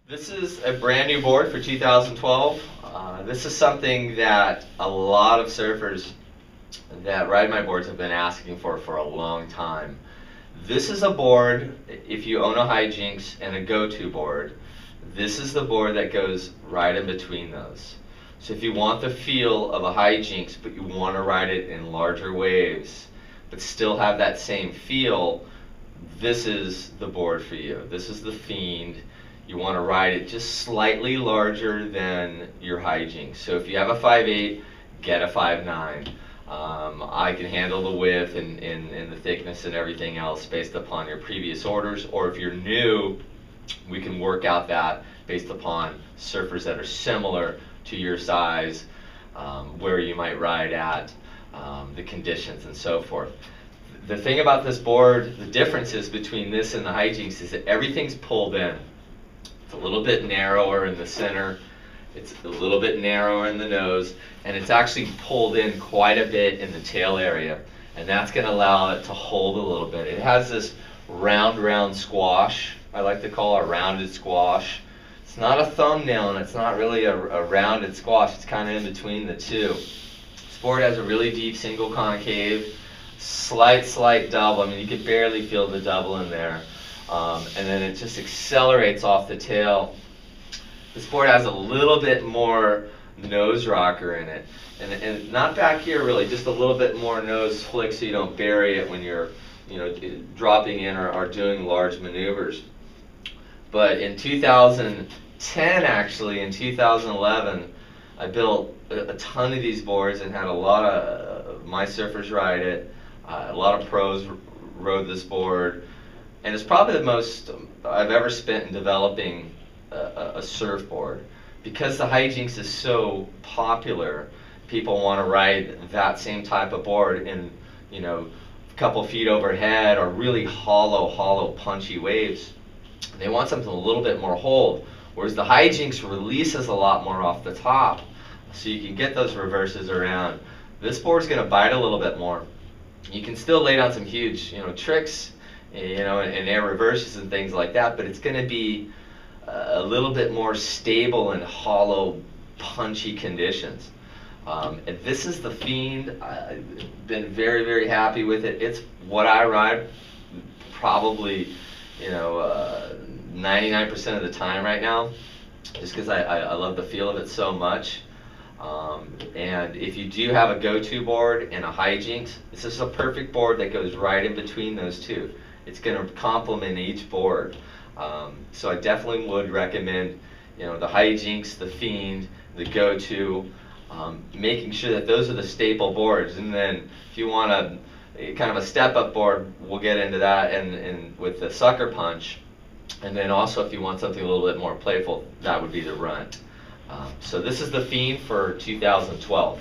This is a brand new board for 2012. This is something that a lot of surfers that ride my boards have been asking for a long time. This is a board, if you own a HiJinx and a go-to board, this is the board that goes right in between those. So if you want the feel of a HiJinx, but you want to ride it in larger waves, but still have that same feel, this is the board for you. This is the Fiend. You want to ride it just slightly larger than your HiJinx. So if you have a 5'8", get a 5'9". I can handle the width and the thickness and everything else based upon your previous orders, or if you're new, we can work out that based upon surfers that are similar to your size, where you might ride at, the conditions and so forth. The thing about this board, the differences between this and the HiJinx is that everything's pulled in. It's a little bit narrower in the center, it's a little bit narrower in the nose, and it's actually pulled in quite a bit in the tail area, and that's going to allow it to hold a little bit. It has this round squash, I like to call it a rounded squash. It's not a thumbnail and it's not really a rounded squash, it's kind of in between the two. This board has a really deep single concave, slight double. I mean, you could barely feel the double in there. And then it just accelerates off the tail. This board has a little bit more nose rocker in it, and not back here really, just a little bit more nose flick so you don't bury it when you're, dropping in or doing large maneuvers. But in 2010, actually, in 2011, I built a ton of these boards and had a lot of my surfers ride it. A lot of pros rode this board. And it's probably the most I've ever spent in developing a surfboard. Because the HiJinx is so popular, people want to ride that same type of board in, a couple feet overhead or really hollow, punchy waves. They want something a little bit more hold. Whereas the HiJinx releases a lot more off the top, so you can get those reverses around. This board's going to bite a little bit more. You can still lay down some huge, tricks, and air reverses and things like that, but it's going to be a little bit more stable in hollow, punchy conditions. And this is the Fiend. I've been very happy with it. It's what I ride probably 99% of the time right now, just because I love the feel of it so much. And if you do have a go-to board and a HiJinx, this is a perfect board that goes right in between those two. It's going to complement each board. So I definitely would recommend, the HiJinx, the Fiend, the go-to, making sure that those are the staple boards. And then if you want a kind of a step-up board, we'll get into that, and with the sucker punch. And then also if you want something a little bit more playful, that would be the runt. So this is the Fiend for 2012.